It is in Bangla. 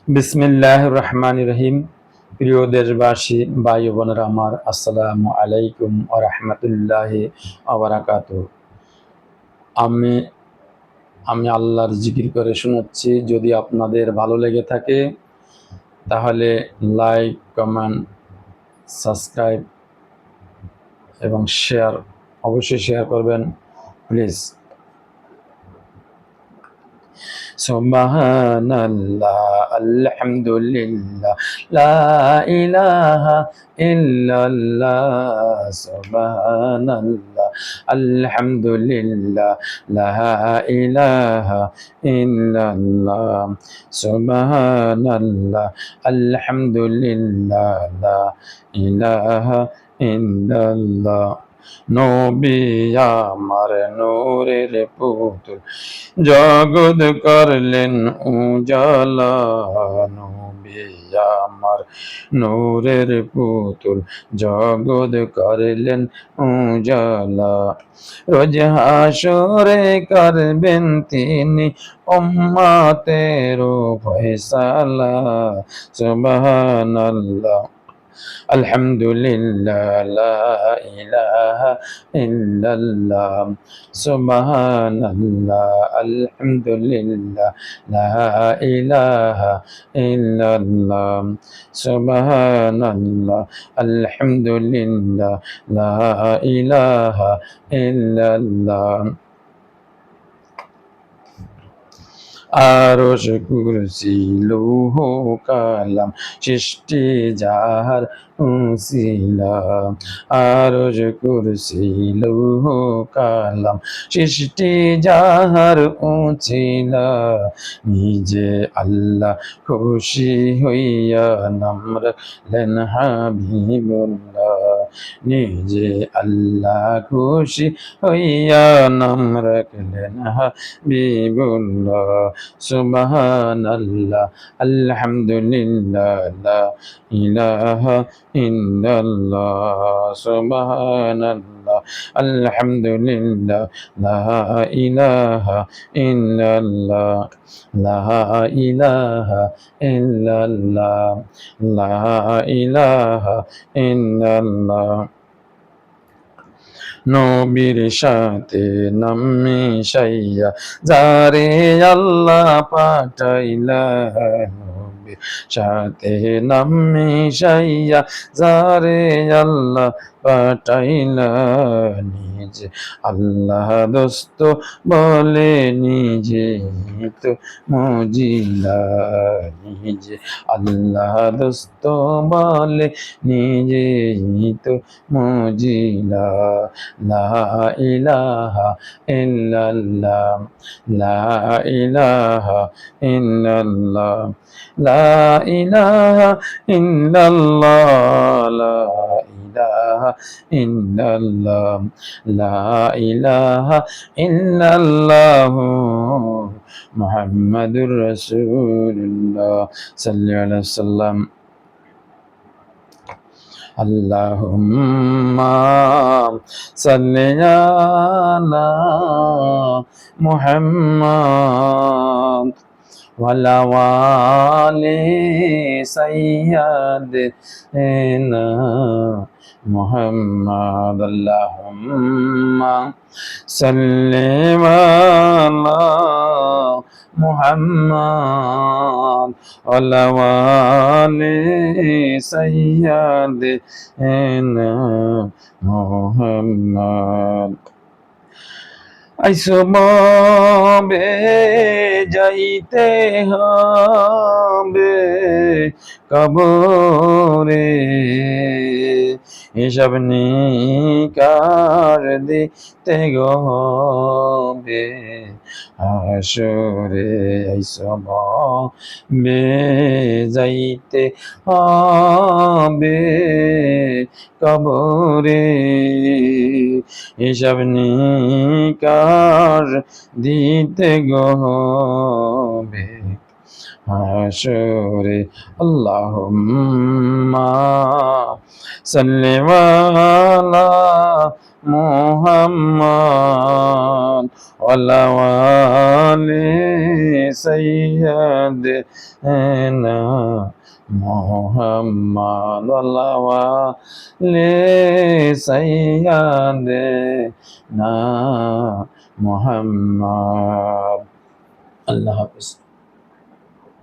বিসমিল্লাহির রহমানির রহিম। প্রিয় দেশবাসী, ভাই ও বোনেরা আমার, আসসালামু আলাইকুম ওয়া রাহমাতুল্লাহি ওয়া বারাকাতুহু। আমি আমি আল্লাহর জিকির করে শোনাচ্ছি। যদি আপনাদের ভালো লেগে থাকে তাহলে লাইক, কমেন্ট, সাবস্ক্রাইব এবং শেয়ার, অবশ্যই শেয়ার করবেন প্লিজ। সুবহানাল্লাহ, আলহামদুলিল্লাহ, লা ইলাহা ইল্লাল্লাহ। সুবহানাল্লাহ, আলহামদুলিল্লাহ, লা ইলাহা ইল্লাল্লাহ। সুবহানাল্লাহ, আলহামদুলিল্লাহ, লা ইলাহা ইল্লাল্লাহ। নবী আমার নূরের পুতুল, জগৎ করলেন উজালা। নবী আমার নূরের পুতুল, জগৎ করলেন উজালা। রোজ হাসরে করবেন তিনি উম্মতের ফয়সালা। সুবহানাল্লাহ, আলহামদুলিল্লাহ, লা ইলাহা ইল্লাল্লাহ। সুবহানাল্লাহ, আলহামদুলিল্লাহ, লা ইলাহা ইল্লাল্লাহ। সুবহানাল্লাহ, আলহামদুলিল্লাহ, লা ইলাহা ইল্লাল্লাহ। আরশ, কুরসি, লৌহ কালাম, সৃষ্টি যাহার উছিলা। আরশ, কুরসি, লৌহ কালাম, সৃষ্টি যাহার উছিলা। নিজে আল্লাহ খুশি হইয়া নাম রাখলেন হাবিবুল্লাহ। নিজে আল্লাহ খুশি হইয়া নাম রাখলেন হাবিবুল্লাহ। সুবহানাল্লাহ, আলহামদুলিল্লাহ, লা ইলাহা ইল্লাল্লাহ। সুবহানাল্লাহ, আলহামদুলিল্লাহ, লা ইলাহা ইল্লাল্লাহ। লা ইলাহা ইল্লাল্লাহ, লা ইলাহা ইল্লাল্লাহ। নবীর সাথে নাম মিশাইয়া যারে আল্লাহ পাঠাইলা। নবীর সাথে নাম মিশাইয়া যারে আল্লাহ পাঠাইলা। নিজে আল্লাহ দোস্ত বলে নিজে তো মজিলা। নিজে আল্লাহ দোস্ত বলে নিজে তো মজিলা। লা ইলাহা ইল্লাল্লাহ, লা ইলাহা ইল্লাল্লাহ, লা ইলাহা ইল্লাল্লাহ, লা ইলাহা ইল্লাল্লাহ, লা ইলাহা ইল্লাল্লাহ। মুহাম্মাদুর রাসূলুল্লাহ সাল্লাল্লাহু আলাইহি ওয়াসাল্লাম। আল্লাহুম্মা সাল্লি আলা মুহাম্মাদ ওয়া আলা আলি সাইয়্যিদিনা মুহাম্মাদ। আল্লাহুম্মা সাল্লি আলা মুহাম্মাদ ওয়া আলা আলি সাইয়্যিদিনা মুহাম্মাদ। আইসো মবে যাইতে হবে কবরে, হিসাব নিকার দিতে হবে হাসরে। আইসো মবে যাইতে হবে কবরে, হিসাব নিকার দিতে হবে হাসরে। আল্লাহুম্মা সাল্লি আলা মুহাম্মদ ওয়ালা আলি সাইয়্যিদিনা মুহাম্মদ ওয়ালা আলি সাইয়্যিদিনা মুহাম্মদ। আল্লাহ হাফেজ।